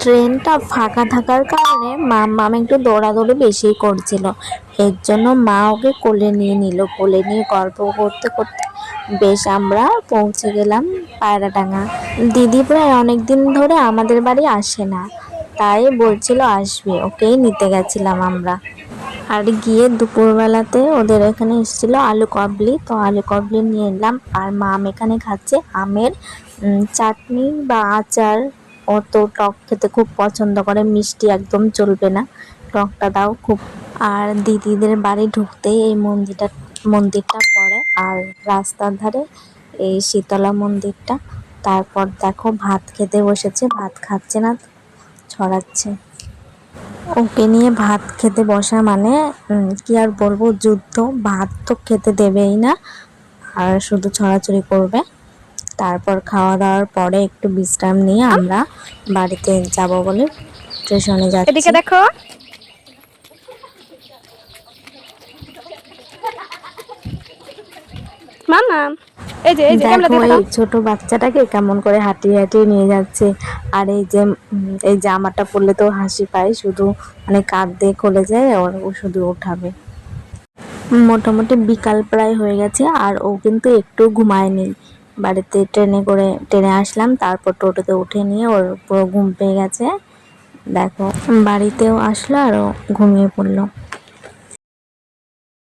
ট্রেনটা ফাঁকা থাকার কারণে মাম্মাম একটু দৌড়াদৌড়ি বেশি করছিল। এর জন্য মা ওকে কোলে নিয়ে নিল। কোলে নিয়ে গল্প করতে করতে বেশ আমরা পৌঁছে গেলাম পায়রাডাঙ্গা। দিদি প্রায় অনেক দিন ধরে আমাদের বাড়ি আসে না, তাই বলছিল আসবে, ওকেই নিতে গেছিলাম আমরা। আর গিয়ে দুপুরবেলাতে ওদের এখানে এসেছিলো আলু কাবলি, তো আলু কাবলি নিয়ে এলাম। আর মাম এখানে খাচ্ছে আমের চাটনি বা আচার। ও তো টক খেতে খুব পছন্দ করে, মিষ্টি একদম চলবে না, টকটা দাও খুব। আর দিদিদের বাড়ি ঢুকতেই এই মন্দিরটা পড়ে, আর রাস্তার ধারে এই শীতলা মন্দিরটা। তারপর দেখো ভাত খেতে বসেছে, ভাত খাচ্ছে না, ছড়াচ্ছে। ওকে নিয়ে ভাত খেতে বসা মানে কি আর বলবো, যুদ্ধ। ভাত তো খেতে দেবেই না, আর শুধু ছড়াছড়ি করবে। তারপর খাওয়া দাওয়ার পরে একটু বিশ্রাম নিয়ে আমরা বাড়িতে যাব বলে স্টেশনে যাচ্ছি। এদিকে দেখো, মামা এই যে ক্যামেরা দেখো দিয়ে এই তাকাও। ছোট বাচ্চাটাকে কেমন করে হাঁটিয়ে হাঁটিয়ে নিয়ে যাচ্ছে। আর এই যে এই জামাটা পরলে তো হাসি পায়, শুধু মানে কাঁধ দিয়ে খুলে যায়, ও শুধু ওঠাবে। মোটামুটি বিকাল প্রায় হয়ে গেছে, আর ও কিন্তু একটু ঘুমায়নি। বাড়িতে ট্রেনে আসলাম, তারপর টোটোতে উঠে নিয়ে ওর পুরো ঘুম পেয়ে গেছে। দেখো বাড়িতেও আসলো আর ও ঘুমিয়ে পড়লো।